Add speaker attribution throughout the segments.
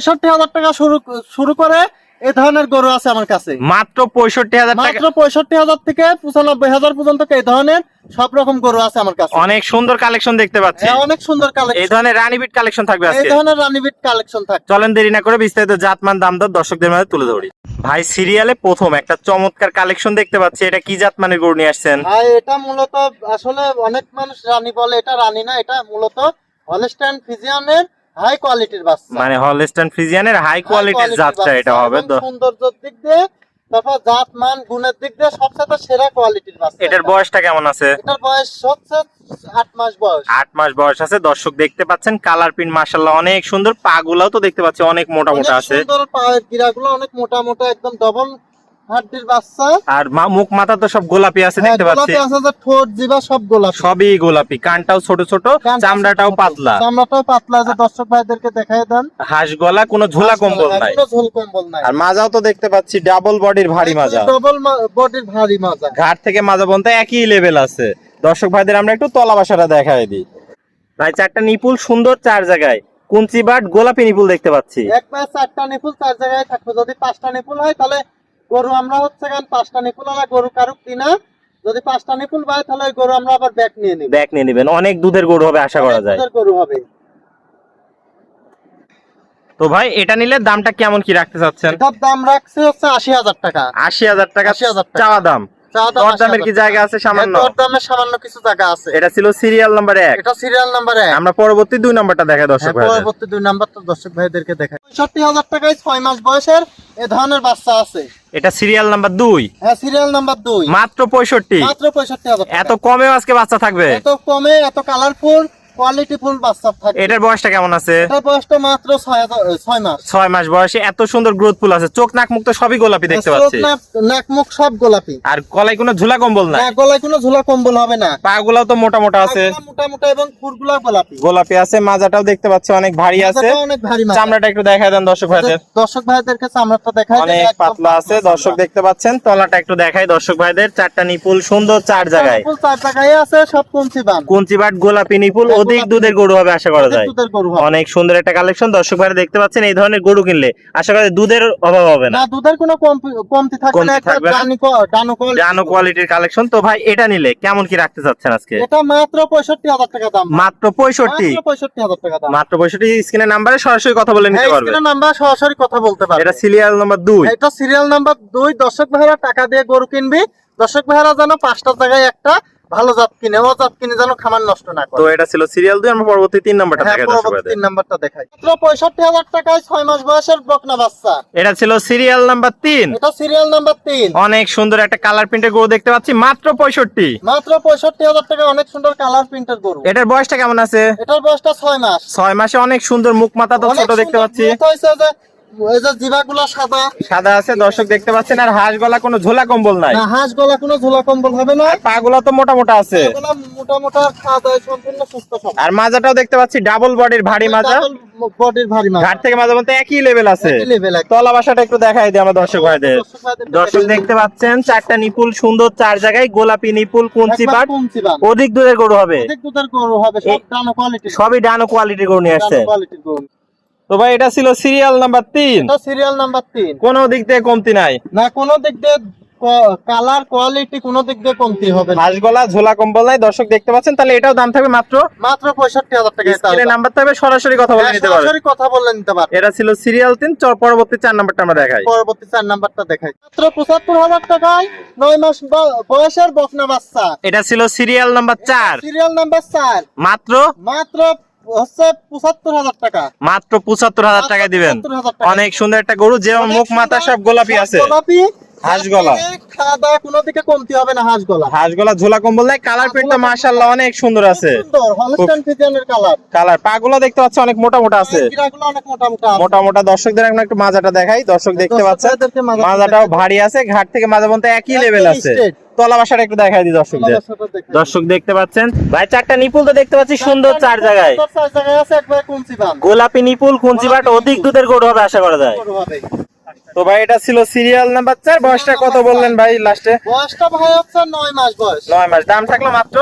Speaker 1: 65,000 টাকা শুরু করে এই ধরনের গরু আছে আমার কাছে।
Speaker 2: মাত্র 65,000 টাকা,
Speaker 1: মাত্র 65,000 থেকে 95,000 পর্যন্ত এই ধরনের সব রকম গরু আছে আমার কাছে।
Speaker 2: অনেক সুন্দর কালেকশন দেখতে পাচ্ছি।
Speaker 1: হ্যাঁ, অনেক সুন্দর কালেকশন।
Speaker 2: এই ধরনের রানীবিট কালেকশন থাকবে
Speaker 1: এই
Speaker 2: আজকে।
Speaker 1: ধরনের রানীবিট কালেকশন থাকবে।
Speaker 2: চলেন দেরি না করে বিস্তারিত জাতমান দাম দর দর্শকদের মাঝে তুলে ধরি। ভাই সিরিয়ালে প্রথম একটা চমৎকার কালেকশন দেখতে পাচ্ছি, এটা কি জাতমানের গরু নিয়ে আসছেন?
Speaker 1: ভাই এটা মূলত আসলে অনেক মানুষ রানী বলে, এটা রানী না, এটা মূলত হলস্টাইন ফ্রিজিয়ানের হাই কোয়ালিটির বাচ্চা।
Speaker 2: মানে হলস্টাইন ফ্রিজিয়ানের হাই কোয়ালিটির জাতটা এটা হবে।
Speaker 1: সৌন্দর্যের দিক দিয়ে, তারপর জাত মান গুণের দিক দিয়ে সবচেয়ে সেরা কোয়ালিটির বাচ্চা।
Speaker 2: এটার বয়সটা কেমন আছে?
Speaker 1: এটার বয়স হচ্ছে 8 মাস বয়স।
Speaker 2: 8 মাস বয়স আছে। দর্শক দেখতে পাচ্ছেন কালার প্রিন্ট মাশাআল্লাহ অনেক সুন্দর। পা গুলাও তো দেখতে পাচ্ছি অনেক মোটা মোটা আছে।
Speaker 1: সুন্দর পায়ের গিরাগুলো অনেক মোটা মোটা, একদম ডবল হাড্ডির বাচ্চা।
Speaker 2: আর মুখ মাথা তো সব গোলাপি আছে দেখতে পাচ্ছি।
Speaker 1: গোলাপি আছে, যে ঠোঁট জিবা সব গোলাপি,
Speaker 2: সবই গোলাপি। কানটাও ছোট ছোট, চামড়াটাও পাতলা।
Speaker 1: চামড়াটাও পাতলা, যে দর্শক ভাইদেরকে দেখায় দেন।
Speaker 2: হাঁস গলা, কোনো ঝোলা কম্বল নাই।
Speaker 1: কোনো ঝোল কম্বল নাই।
Speaker 2: আর মাজাও তো দেখতে পাচ্ছি ডাবল বডির ভারী মাজা।
Speaker 1: ডবল বডির ভারী মাজা।
Speaker 2: ঘাট থেকে মাজা পর্যন্ত একই লেভেল আছে। দর্শক ভাইদের আমরা একটু তলা বাসাটা দেখাই দিই। ভাই চারটা নিপুল সুন্দর, চার জায়গায় কুঞ্চি বাট গোলাপি নিপুল দেখতে পাচ্ছি।
Speaker 1: এক পায়ে 4টা নিপুল 4 জায়গায় থাকবে। যদি 5টা নিপুল হয় তাহলে গরু আমরা হচ্ছে গান 5টা নিপুল আর গরু কারুক কিনা। যদি 5টা নিপুল হয় তাহলে ওই গরু আমরা আবার ব্যাক নিয়ে নিব।
Speaker 2: ব্যাক নিয়ে নেবেন। অনেক দুধের গরু হবে আশা করা যায়।
Speaker 1: দুধের গরু হবে।
Speaker 2: তো ভাই এটা নিলে দামটা কেমন কি রাখতে চাচ্ছেন?
Speaker 1: এটার দাম রাখছে হচ্ছে 80,000 টাকা।
Speaker 2: 80,000 টাকা
Speaker 1: 80,000 টাকা
Speaker 2: চাওয়া দাম। দরদামের কি জায়গা আছে? সামান্য
Speaker 1: দরদামের সামান্য কিছু জায়গা আছে।
Speaker 2: এটা ছিল সিরিয়াল নাম্বার 1।
Speaker 1: এটা সিরিয়াল নাম্বার 1।
Speaker 2: আমরা পরবর্তী 2 নাম্বারটা দেখাই দর্শক ভাইদের।
Speaker 1: পরবর্তী 2 নাম্বারটা দর্শক ভাইদেরকে দেখাই। 65,000 টাকায় 6 মাস বয়সের এই ধরনের বাচ্চা আছে।
Speaker 2: এটা সিরিয়াল নাম্বার 2।
Speaker 1: হ্যাঁ, সিরিয়াল নাম্বার 2।
Speaker 2: মাত্র 65।
Speaker 1: মাত্র 65,000 টাকা।
Speaker 2: এত কমেও আজকে বাচ্চা থাকবে?
Speaker 1: এত কমে এত কালারফুল কোয়ালিটি ফুল বাচ্চা থাকবে।
Speaker 2: এটার বয়সটা কেমন আছে?
Speaker 1: এটার বয়সটা মাত্র 6 মাস।
Speaker 2: 6 মাস বয়সে এত সুন্দর গ্রোথফুল আছে। চোখ নাক মুখ তো সবই গোলাপি দেখতে পাচ্ছি।
Speaker 1: নাক মুখ সব গোলাপি।
Speaker 2: আর গলায় কোনো ঝুলা কম্বল নাই?
Speaker 1: না, গলায় কোনো ঝুলা কম্বল হবে না।
Speaker 2: পা গুলাও তো মোটা মোটা আছে।
Speaker 1: মোটা মোটা এবং খুরগুলা গোলাপি।
Speaker 2: গোলাপি আছে। মাজাটাও দেখতে পাচ্ছি অনেক ভারী আছে।
Speaker 1: অনেক ভারী মাজা।
Speaker 2: চামড়াটা একটু দেখায় দেন দর্শক ভাইদের।
Speaker 1: দর্শক ভাইদেরকে চামড়াটা দেখাই।
Speaker 2: অনেক পাতলা আছে। দর্শক দেখতে পাচ্ছেন। তলাটা একটু দেখাই দর্শক ভাইদের। চারটা নিপুল সুন্দর, 4 জায়গায়।
Speaker 1: 4 জায়গায় আছে, সব কুঞ্চি বান।
Speaker 2: কুঞ্চি বাট গোলাপি নিপুল, অধিক দুধের গরু হবে আশা করা যায়। অনেক সুন্দর একটা কালেকশন। দর্শক ভাইরা দেখতে পাচ্ছেন এই ধরনের গরু কিনলে আশা করা যায় দুধের অভাব হবে না।
Speaker 1: দুধের কোনো কমতি থাকবে না।
Speaker 2: ডানো কোয়ালিটির কালেকশন। তো ভাই এটা নিলে কেমন কি রাখতে চাচ্ছেন আজকে?
Speaker 1: এটা মাত্র 65,000 টাকা দাম।
Speaker 2: মাত্র 65?
Speaker 1: 65,000 টাকা দাম।
Speaker 2: মাত্র 65। স্ক্রিনের নাম্বারে সরাসরি কথা বলে নিতে পারবে।
Speaker 1: স্ক্রিনের নাম্বার সরাসরি কথা বলতে পারবে।
Speaker 2: এটা সিরিয়াল নাম্বার 2।
Speaker 1: এটা সিরিয়াল নাম্বার 2। দর্শক ভাইরা টাকা দিয়ে গরু কিনবি। দর্শক ভাইরা যেন 5টা জায়গায় একটা ভালো জাত কিনে, ও জাত কিনে যেন খামার নষ্ট না করে।
Speaker 2: তো এটা ছিল সিরিয়াল 2। আমরা পরবর্তী 3 নাম্বারটা দেখাই দর্শক ভাইদের।
Speaker 1: 3 নাম্বারটা দেখাই। মাত্র 65,000 টাকায় 6 মাস বয়সের বকনা বাচ্চা।
Speaker 2: এটা ছিল সিরিয়াল নাম্বার 3।
Speaker 1: এটা সিরিয়াল নাম্বার 3।
Speaker 2: অনেক সুন্দর একটা কালার প্রিন্টের গরু দেখতে পাচ্ছি। মাত্র 65।
Speaker 1: মাত্র 65,000 টাকা অনেক সুন্দর কালার প্রিন্টের গরু।
Speaker 2: এটার বয়সটা কেমন আছে?
Speaker 1: এটার বয়সটা 6 মাস।
Speaker 2: 6 মাসে অনেক সুন্দর। মুখ মাথা তো ছোট দেখতে পাচ্ছি।
Speaker 1: এই যে জিভাগুলো সাদা
Speaker 2: সাদা আছে দর্শক দেখতে পাচ্ছেন। আর হাঁস গলা কোনো ঝোলা কম্বল নাই?
Speaker 1: না, হাঁস গলা কোনো ঝোলা কম্বল হবে না।
Speaker 2: পা গুলা তো মোটা মোটা আছে।
Speaker 1: এগুলো মোটা মোটা, খাওয়া দাওয়া সম্পূর্ণ সুস্থ সবল।
Speaker 2: আর মাজাটাও দেখতে পাচ্ছি ডাবল বডির ভারী মাজা।
Speaker 1: বডির ভারী মাজা।
Speaker 2: ঘাট থেকে মাজা বলতে একই লেভেল আছে। তলা বাসাটা একটু দেখাই দিই আমরা দর্শক ভাইদের। দর্শক দেখতে পাচ্ছেন চারটা নিপুল সুন্দর, 4 জায়গায় গোলাপি নিপুল, কুঞ্চি বাট, অধিক দুধের গরু হবে।
Speaker 1: অধিক দুধের গরু হবে, সব ডানো কোয়ালিটি।
Speaker 2: সবই ডানো কোয়ালিটির গরু নিয়ে আসছে। তো ভাই এটা ছিল সিরিয়াল নাম্বার 3।
Speaker 1: এটা সিরিয়াল নাম্বার 3।
Speaker 2: কোনো দিক দিয়ে কমতি নাই?
Speaker 1: না, কোনো দিক দিয়ে কালার কোয়ালিটি কোনো দিক দিয়ে কমতি হবে না।
Speaker 2: হাঁস গলা ঝোলা কম্বল নাই দর্শক দেখতে পাচ্ছেন। তাহলে এটাও দাম থাকবে মাত্র
Speaker 1: 65,000 টাকা।
Speaker 2: স্ক্রিনে নাম্বার থাকবে, সরাসরি কথা বলে নিতে পারবে।
Speaker 1: সরাসরি কথা বলে নিতে পারবে।
Speaker 2: এটা ছিল সিরিয়াল 3। পরবর্তী 4 নাম্বারটা আমরা দেখাই।
Speaker 1: পরবর্তী 4 নাম্বারটা দেখাই। মাত্র 75,000 টাকায় 9 মাস বয়সের বকনা বাচ্চা।
Speaker 2: এটা ছিল সিরিয়াল নাম্বার 4।
Speaker 1: Serial number 4।
Speaker 2: মাত্র
Speaker 1: হচ্ছে 75,000 টাকা।
Speaker 2: মাত্র 75,000 টাকা দিবেন। অনেক সুন্দর একটা গরু, যে মুখ মাথা সব গোলাপি আছে।
Speaker 1: গোলাপি
Speaker 2: হাঁস গলা,
Speaker 1: খাওয়া দাওয়া কোনো দিকে কমতি হবে না। হাঁস গলা
Speaker 2: ঝোলা কম্বল নাই। কালার প্রিন্টটা মাশাআল্লাহ অনেক সুন্দর আছে।
Speaker 1: সুন্দর হলস্টাইন ফ্রিজিয়ানের কালার।
Speaker 2: পাগুলো দেখতে পাচ্ছি অনেক মোটা মোটা আছে।
Speaker 1: গিরাগুলো অনেক মোটা মোটা আছে।
Speaker 2: মোটা মোটা। দর্শকদের আমরা একটু মাজাটা দেখাই। দর্শক দেখতে পাচ্ছেন মাজাটাও ভারী আছে। ঘাট থেকে মাজা পর্যন্ত একই লেভেল আছে। তলা বাসাটা একটু দেখাই দিই দর্শকদের। দর্শক দেখতে পাচ্ছেন ভাই চারটা নিপুল তো দেখতে পাচ্ছি সুন্দর, 4 জায়গায়।
Speaker 1: 4 জায়গায় আছে একবার কুঞ্চি বান।
Speaker 2: গোলাপি নিপুল, কুঞ্চি বাট, অধিক দুধের গরু হবে আশা করা যায়। তো ভাই এটা ছিল সিরিয়াল নাম্বার 4। বয়সটা কত বললেন ভাই লাস্টে?
Speaker 1: বয়সটা ভাই হচ্ছে 9 মাস বয়স।
Speaker 2: 9 মাস। দাম থাকলো মাত্র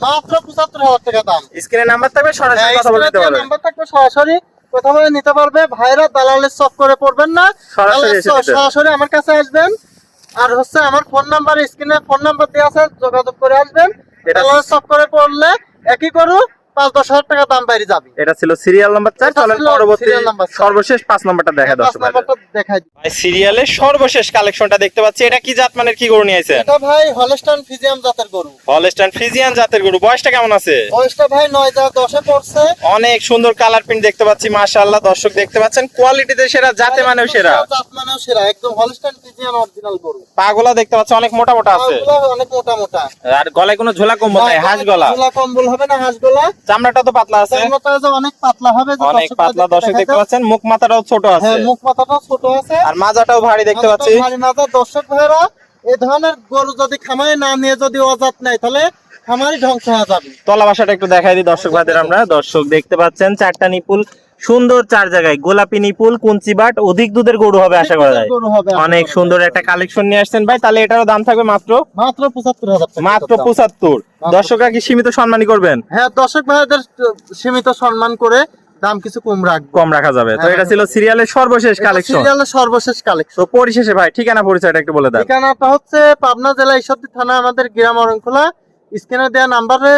Speaker 2: 75,000
Speaker 1: টাকা দাম।
Speaker 2: স্ক্রিনে নাম্বার থাকবে, সরাসরি কথা বলতে পারবেন।
Speaker 1: নাম্বার থাকবে সরাসরি কথা বলে নিতে পারবে। ভাইরা দালালের চক্করে পড়বেন না, সরাসরি আমার কাছে আসবেন। আর হচ্ছে আমার ফোন নাম্বার, স্ক্রিনে ফোন নাম্বার দেওয়া আছে, যোগাযোগ করে আসবেন। দালালের চক্করে পড়লে একই গরু 5-10 হাজার টাকা দাম বাইরে যাবে।
Speaker 2: এটা ছিল সিরিয়াল নাম্বার 4। চলেন পরবর্তী সর্বশেষ 5 নাম্বারটা দেখা দর্শক।
Speaker 1: 5 নাম্বারটা দেখাই দিই।
Speaker 2: ভাই সিরিয়ালের সর্বশেষ কালেকশনটা দেখতে পাচ্ছি, এটা কি জাত মানের কি গরু নিয়ে আইছেন?
Speaker 1: এটা ভাই হলস্টাইন ফ্রিজিয়ান জাতের গরু।
Speaker 2: হলস্টাইন ফ্রিজিয়ান জাতের গরু। বয়সটা কেমন আছে?
Speaker 1: বয়সটা ভাই 9-10 এ পড়ছে।
Speaker 2: অনেক সুন্দর কালার প্রিন্ট দেখতে পাচ্ছি, মাশাআল্লাহ। দর্শক দেখতে পাচ্ছেন কোয়ালিটিতে সেরা, জাতে মানেও সেরা।
Speaker 1: জাত মানেও সেরা, একদম হলস্টাইন ফ্রিজিয়ান অরিজিনাল গরু।
Speaker 2: পাগুলা দেখতে পাচ্ছি অনেক মোটা মোটা আছে,
Speaker 1: পাগুলো অনেক মোটা মোটা।
Speaker 2: আর গলায় কোনো ঝোলা কম্বল নাই, হাঁস গলা।
Speaker 1: ঝোলা কম্বল হবে না, হাঁস গলা।
Speaker 2: চামড়াটা তো পাতলা আছে,
Speaker 1: চামড়াটা যে অনেক পাতলা হবে, যে
Speaker 2: অনেক পাতলা। দর্শক দেখতে পাচ্ছেন মুখ মাথাটাও ছোট আছে।
Speaker 1: হ্যাঁ, মুখ মাথাটাও ছোট আছে,
Speaker 2: আর মাজাটাও ভারী দেখতে পাচ্ছি।
Speaker 1: ভারী মাজা। দর্শক ভাইরা, এই ধরনের গরু যদি খামারে না নিয়ে যদি অজাত নেয়, তাহলে খামারই ধ্বংস হয়ে যাবে।
Speaker 2: তলা বাসাটা একটু দেখাই দিই দর্শক ভাইদের আমরা। দর্শক দেখতে পাচ্ছেন 4টা নিপুল, সুন্দর 4 জায়গায় গোলাপি নিপুল, কুঞ্চি বাট, অধিক দুধের গরু হবে আশা করা যায়। অনেক সুন্দর একটা কালেকশন নিয়ে আসছেন ভাই। তাহলে এটারও দাম থাকবে মাত্র
Speaker 1: 75,000 টাকা।
Speaker 2: মাত্র 75। দর্শকরা কি সীমিত সম্মানই করবেন?
Speaker 1: হ্যাঁ, দর্শক ভাইদের সীমিত সম্মান করে দাম কিছু কম
Speaker 2: রাখা যাবে। তো এটা ছিল সিরিয়ালের সর্বশেষ কালেকশন।
Speaker 1: সিরিয়ালের সর্বশেষ কালেকশন।
Speaker 2: তো পরিশেষে ভাই ঠিকানা পরিচয়টা একটু বলে দেন।
Speaker 1: ঠিকানাটা হচ্ছে পাবনা জেলা ঈশ্বরদী থানা, আমাদের গ্রাম অরণখোলা। স্ক্রিনে দেওয়া নাম্বারে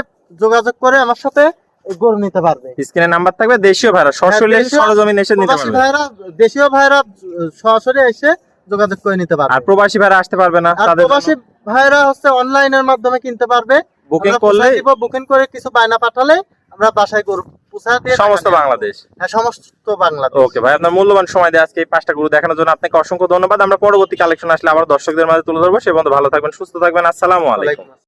Speaker 1: যোগাযোগ করে আমার সাথে গরু নিতে পারবে।
Speaker 2: স্ক্রিনে নাম্বার থাকবে। দেশীয় ভাইরা সরাসরি সরজমিনে এসে নিতে পারবে।
Speaker 1: দেশীয় ভাইরা সরাসরি এসে যোগাযোগ করে নিতে পারবে।
Speaker 2: আর প্রবাসী ভাইরা আসতে পারবে না,
Speaker 1: তাদের প্রবাসী ভাইরা হচ্ছে অনলাইনের মাধ্যমে কিনতে পারবে।
Speaker 2: বুকিং করলে,
Speaker 1: বুকিং করে কিছু বায়না পাঠালে আমরা বাসায় গরু পৌঁছায় দিয়ে
Speaker 2: সমস্ত বাংলাদেশ।
Speaker 1: হ্যাঁ, সমস্ত বাংলাদেশ।
Speaker 2: ওকে ভাই, আপনার মূল্যবান সময় দিয়ে আজকে এই 5টা গরু দেখানোর জন্য আপনাকে অসংখ্য ধন্যবাদ। আমরা পরবর্তী কালেকশন আসলে আবার দর্শকদের মাঝে তুলে ধরবো। সে পর্যন্ত ভালো থাকবেন, সুস্থ থাকবেন। আসসালামু আলাইকুম।